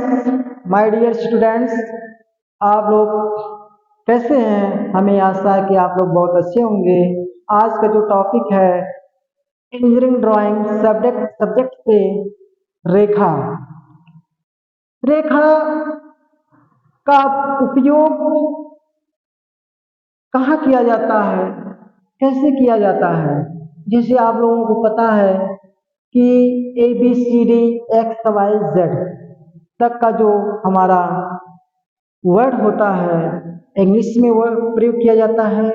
Friends, my dear students, आप लोग कैसे हैं? हमें आशा है कि आप लोग बहुत अच्छे होंगे। आज का जो टॉपिक है इंजीनियरिंग ड्राइंग सब्जेक्ट से रेखा। रेखा का उपयोग कहाँ किया जाता है, कैसे किया जाता है? जैसे आप लोगों को पता है कि ABCD XYZ तक का जो हमारा वर्ड होता है इंग्लिश में वर्ड प्रयोग किया जाता है,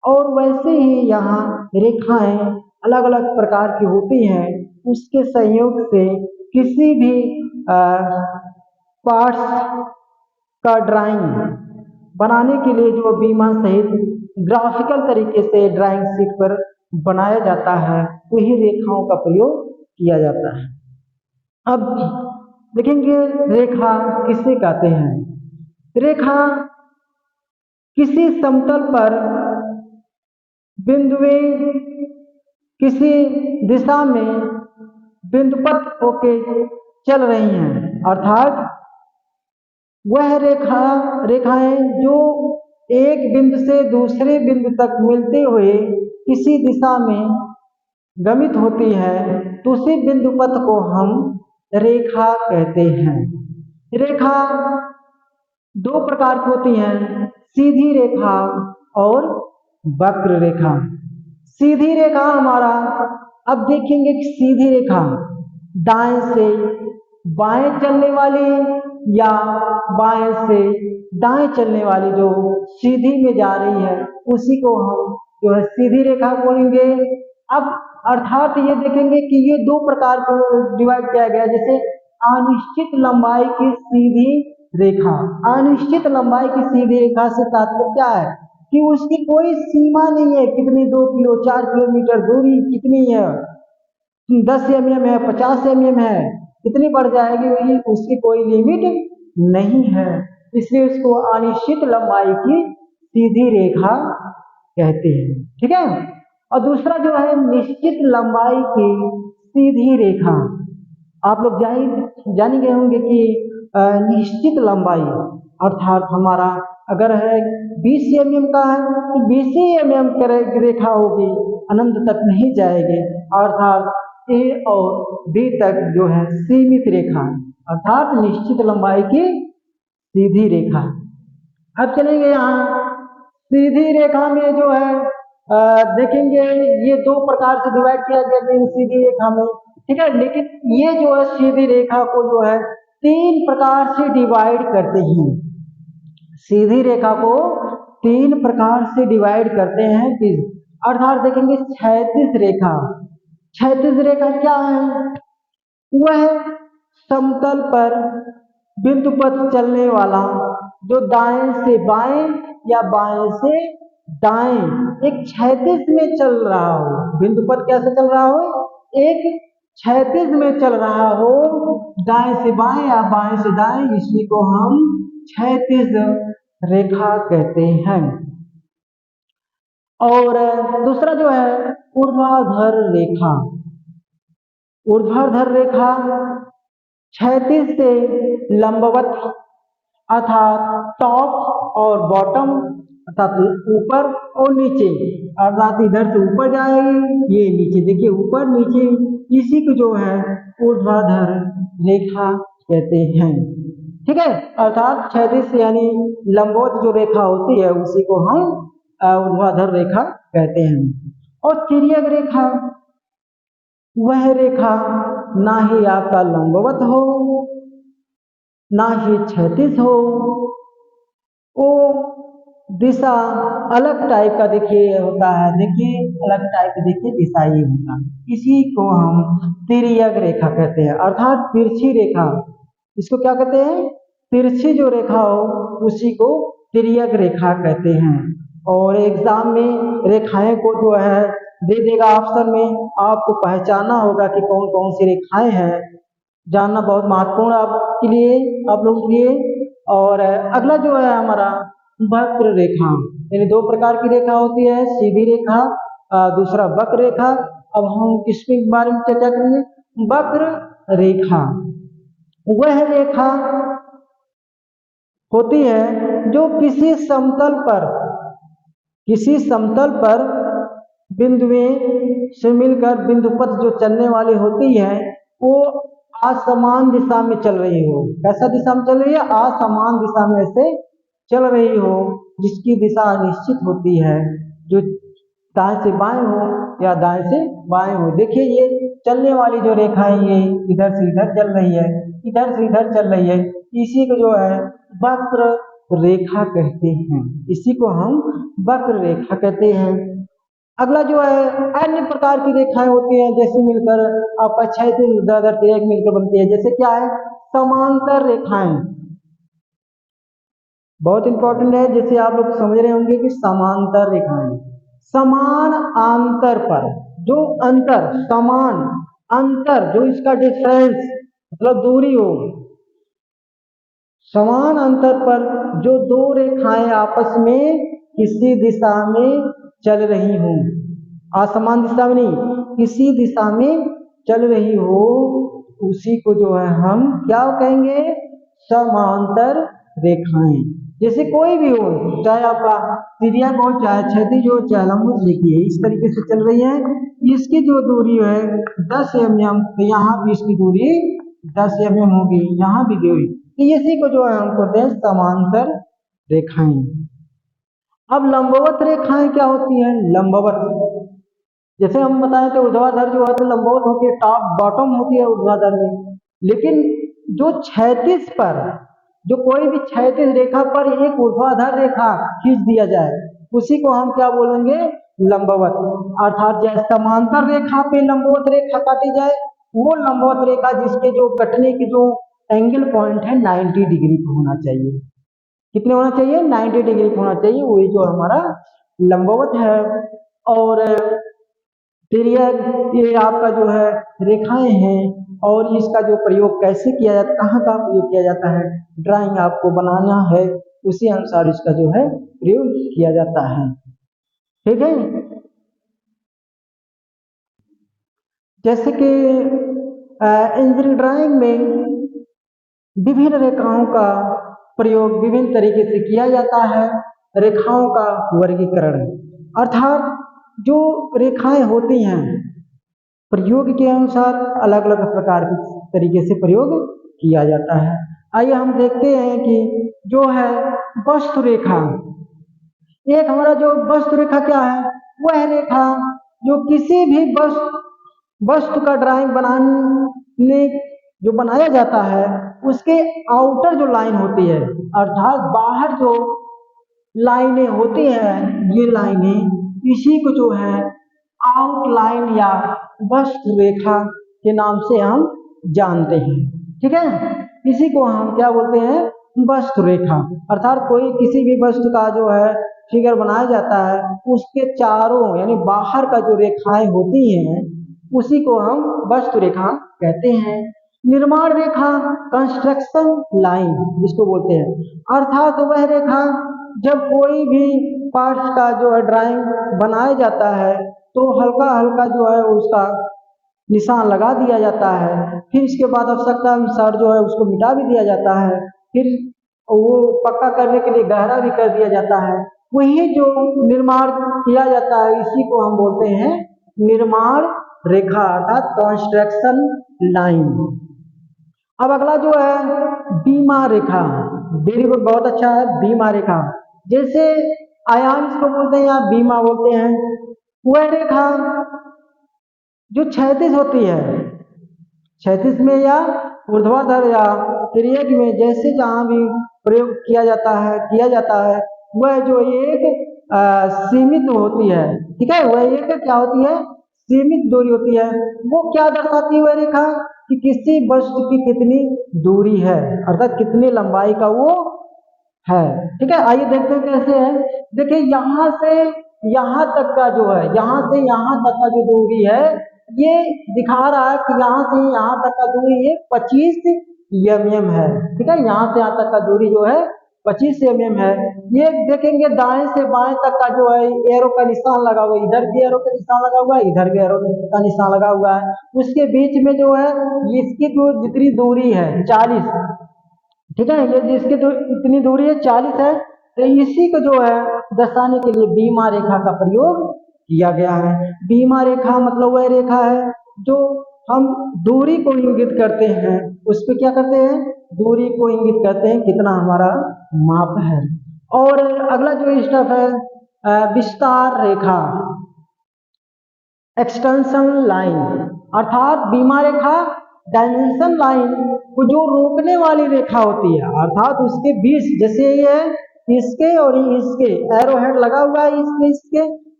और वैसे ही यहाँ रेखाएं अलग अलग प्रकार की होती हैं। उसके संयोग से किसी भी पार्ट्स का ड्राइंग बनाने के लिए जो बीमा सहित ग्राफिकल तरीके से ड्राइंग शीट पर बनाया जाता है, वही रेखाओं का प्रयोग किया जाता है। अब देखेंगे रेखा किसे कहते हैं। रेखा किसी समतल पर बिंदुएं किसी दिशा में बिंदुपत होके चल रही हैं, अर्थात वह रेखाएं जो एक बिंदु से दूसरे बिंदु तक मिलते हुए किसी दिशा में गमित होती है, तो उसी बिंदुपथ को हम रेखा कहते हैं। रेखा दो प्रकार की होती हैं, सीधी रेखा और वक्र रेखा। सीधी रेखा हमारा, अब देखेंगे कि सीधी रेखा दाएं से बाएं चलने वाली या बाएं से दाएं चलने वाली जो सीधी में जा रही है, उसी को हम जो है सीधी रेखा बोलेंगे। अब अर्थात ये देखेंगे कि ये दो प्रकार को डिवाइड किया गया, जैसे अनिश्चित लंबाई की सीधी रेखा। अनिश्चित लंबाई की सीधी रेखा से तात्पर्य क्या है कि उसकी कोई सीमा नहीं है, कितनी 2 किलो 4 किलोमीटर दूरी कितनी है, 10 mm है, 50 mm है, कितनी बढ़ जाएगी वही, उसकी कोई लिमिट नहीं है, इसलिए उसको अनिश्चित लंबाई की सीधी रेखा कहते हैं। ठीक है। और दूसरा जो है निश्चित लंबाई की सीधी रेखा। आप लोग जान गए होंगे कि निश्चित लंबाई अर्थात हमारा अगर है 20 mm का है तो 20 mm की रेखा होगी, अनंत तक नहीं जाएगी, अर्थात A और B तक जो है सीमित रेखा, अर्थात निश्चित लंबाई की सीधी रेखा। अब चलेंगे यहाँ सीधी रेखा में जो है देखेंगे ये दो प्रकार से डिवाइड किया गया है सीधी रेखा में। ठीक है, लेकिन ये जो है सीधी रेखा को जो है 3 प्रकार से डिवाइड करते हैं। सीधी रेखा को 3 प्रकार से डिवाइड करते हैं, अर्थात देखेंगे क्षैतिज रेखा। क्षैतिज रेखा क्या है? वह समतल पर बिंदुपथ चलने वाला जो दाएं से बाएं या बाएं से दाएं एक क्षैतिज में चल रहा हो। बिंदुपथ कैसे चल रहा हो? एक क्षैतिज में चल रहा हो, दाएं से बाएं या बाएं से दाएं, इसी को हम क्षैतिज रेखा कहते हैं। और दूसरा जो है ऊर्ध्वाधर रेखा। ऊर्ध्वाधर रेखा क्षैतिज से लंबवत, अर्थात टॉप और बॉटम, अर्थात ऊपर और नीचे, अर्थात इधर से ऊपर जाएगी, ये नीचे, देखिए ऊपर नीचे, इसी को जो है ऊर्ध्वाधर रेखा कहते हैं। ठीक है, अर्थात क्षैतिज से यानी लंबवत जो रेखा होती है उसी को हम ऊर्ध्वाधर रेखा कहते हैं। और तिर्यक रेखा, वह रेखा ना ही आपका लंबवत हो ना ही क्षैतिज हो, वो दिशा अलग टाइप का देखिए होता है, देखिए अलग टाइप का देखिए दिशा ये होता है, इसी को हम तिर्यक रेखा कहते हैं, अर्थात तिरछी रेखा। इसको क्या कहते हैं? तिरछी जो रेखा हो उसी को तिर्यक रेखा कहते हैं। और एग्जाम में रेखाएं को जो है दे देगा ऑप्शन में, आपको पहचानना होगा कि कौन कौन सी रेखाएं हैं, जानना बहुत महत्वपूर्ण आपके लिए, आप लोगों के लिए। और अगला जो है हमारा वक्र रेखा, यानी 2 प्रकार की रेखा होती है, सीधी रेखा, दूसरा वक्र रेखा। अब हम किसके बारे में चर्चा करेंगे? वक्र रेखा। वह रेखा होती है जो किसी समतल पर बिंदुएं से मिलकर बिंदुपथ जो चलने वाली होती है वो असमान दिशा में चल रही हो। कैसा दिशा में चल रही है? असमान दिशा में ऐसे चल रही हो, जिसकी दिशा निश्चित होती है, जो दाएं से बाएं हो या दाएं से बाएं हो। देखिए ये चलने वाली जो रेखा है ये इधर से इधर चल रही है, इधर से इधर चल रही है, इसी को जो है वक्र रेखा कहते हैं। इसी को हम वक्र रेखा कहते हैं। अगला जो है अन्य प्रकार की रेखाएं होती हैं, जैसे मिलकर आपका क्षैतिज तिर्यक मिलकर बनती है। जैसे क्या है? समांतर रेखाएं, बहुत इंपॉर्टेंट है। जैसे आप लोग समझ रहे होंगे कि समांतर रेखाएं समान अंतर पर जो अंतर, समान अंतर जो इसका डिफरेंस मतलब दूरी हो, समान अंतर पर जो दो रेखाएं आपस में किसी दिशा में चल रही हो, असमान दिशा में नहीं, किसी दिशा में चल रही हो, उसी को जो है हम क्या कहेंगे? समांतर रेखाएं। जैसे कोई भी हो, चाहे आपका तिर्यक हो, चाहे क्षैतिज हो, चाहे लंबवत, देखिए इस तरीके से चल रही है, इसकी जो दूरी है 10 mm, तो यहाँ भी इसकी दूरी 10 mm होगी, यहाँ भी दूरी, इसी को जो है हम कहते हैं समांतर रेखाएं। अब लंबवत रेखाएं क्या होती हैं? लंबवत, जैसे हम बताएं तो ऊर्ध्वाधर जो है तो लंबवत होती है, टॉप बॉटम होती है ऊर्ध्वाधर में। लेकिन जो क्षैतिज पर, जो कोई भी क्षैतिज रेखा पर एक ऊर्ध्वाधर रेखा खींच दिया जाए, उसी को हम क्या बोलेंगे? लंबवत। अर्थात जैसे समांतर रेखा पे लंबवत रेखा काटी जाए, वो लंबवत रेखा जिसके जो कटने की जो एंगल पॉइंट है 90 डिग्री पर होना चाहिए। कितने होना चाहिए? 90 डिग्री पर होना चाहिए, वही जो हमारा लंबवत है। और तिर्यक ये आपका जो है रेखाएं हैं, और इसका जो प्रयोग कैसे किया जाता है, कहाँ का प्रयोग किया जाता है, ड्राइंग आपको बनाना है, उसी अनुसार इसका जो है प्रयोग किया जाता है। ठीक है। जैसे कि इंजीनियरिंग ड्राइंग में विभिन्न रेखाओं का प्रयोग विभिन्न तरीके से किया जाता है। रेखाओं का वर्गीकरण, अर्थात जो रेखाएं होती हैं प्रयोग के अनुसार अलग अलग प्रकार के तरीके से प्रयोग किया जाता है। आइए हम देखते हैं कि जो है वस्तु रेखा, एक हमारा जो वस्तु रेखा क्या है? वह रेखा जो किसी भी वस्तु का ड्राइंग बनाने जो बनाया जाता है उसके आउटर जो लाइन होती है, अर्थात बाहर जो लाइनें होती हैं, ये लाइनें इसी को जो है आउटलाइन या वस्तु रेखा के नाम से हम जानते हैं। ठीक है, इसी को हम क्या बोलते हैं? वस्तु रेखा। अर्थात कोई किसी भी वस्तु का जो है फिगर बनाया जाता है, उसके चारों यानी बाहर का जो रेखाएं होती हैं उसी को हम वस्तु रेखा कहते हैं। निर्माण रेखा, कंस्ट्रक्शन लाइन जिसको बोलते हैं, अर्थात वह रेखा जब कोई भी पार्ट्स का जो है ड्राइंग बनाया जाता है तो हल्का हल्का जो है उसका निशान लगा दिया जाता है, फिर इसके बाद आवश्यकता अनुसार जो है उसको मिटा भी दिया जाता है, फिर वो पक्का करने के लिए गहरा भी कर दिया जाता है। वही जो निर्माण किया जाता है इसी को हम बोलते हैं निर्माण रेखा, अर्थात कंस्ट्रक्शन लाइन। अब अगला जो है बीमा रेखा, वेरी गुड, बहुत अच्छा है। बीमा रेखा, जैसे आयाम इसको बोलते हैं या बीमा बोलते हैं, वह रेखा जो क्षैतिज होती है, क्षैतिज में या ऊर्ध्वाधर या तिर्यक में, जैसे जहां भी प्रयोग किया जाता है वह जो एक सीमित होती है। ठीक है, वह एक क्या होती है? सीमित दूरी होती है। वो क्या दर्शाती है? वह रेखा कि किसी वस्तु की कितनी दूरी है, अर्थात कितनी लंबाई का वो है। ठीक है, आइए देखते हैं कैसे है। देखिए यहाँ से यहाँ तक का जो है, यहाँ से यहाँ तक का जो दूरी है, ये दिखा रहा है कि यहाँ से यहाँ तक का दूरी ये 25 mm है। ठीक है, यहाँ से यहाँ तक का दूरी जो है 25 mm है। ये देखेंगे दाएं से बाएं तक का जो है एरो का निशान लगा हुआ है, इधर भी एरो का निशान लगा हुआ है, इधर भी एरो का निशान लगा हुआ है। उसके बीच में जो है इसकी जो जितनी दूरी है 40, ठीक है, ये जिसकी इतनी दूरी है 40 है, तो इसी को जो है दर्शाने के लिए बीमा रेखा का प्रयोग किया गया है। बीमा रेखा मतलब वह रेखा है जो हम दूरी को इंगित करते हैं, उस पर क्या करते हैं, दूरी को इंगित करते हैं, कितना हमारा माप है। और अगला जो स्टेप है विस्तार रेखा, एक्सटेंशन लाइन, अर्थात बीमा रेखा डायमेंशन लाइन को जो रोकने वाली रेखा होती है, अर्थात उसके बीच, जैसे ये इसके और इसके एरो हेड लगा हुआ है,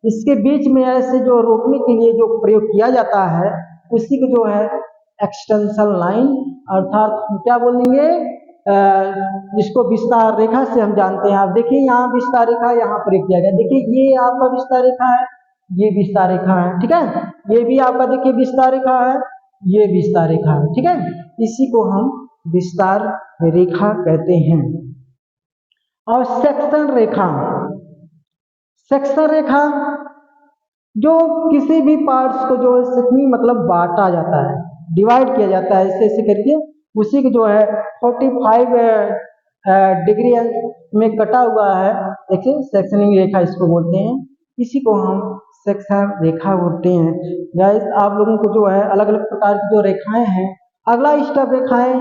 इसके बीच में ऐसे जो रोकने के लिए जो प्रयोग किया जाता है उसी को जो है एक्सटेंशन लाइन, अर्थात हम क्या बोलेंगे, इसको विस्तार रेखा से हम जानते हैं। आप देखिए यहाँ विस्तार रेखा यहाँ प्रयोग किया गया, देखिए ये आपका विस्तार रेखा है, ये विस्तार रेखा है, ठीक है, ये भी आपका देखिए विस्तार रेखा है, ये विस्तार रेखा है, ठीक है, इसी को हम विस्तार रेखा कहते हैं। और सेक्शन रेखा, सेक्शन रेखा जो किसी भी पार्ट्स को जो सेक्शनिंग मतलब बांटा जाता है, डिवाइड किया जाता है ऐसे ऐसे करके, उसी को जो है 45 डिग्री में कटा हुआ है, देखिए सेक्शनिंग रेखा इसको बोलते हैं, इसी को हम सेक्शन रेखा बोलते हैं। गाइस आप लोगों को जो है अलग अलग प्रकार की जो रेखाएं हैं, अगला स्टेप रेखाएं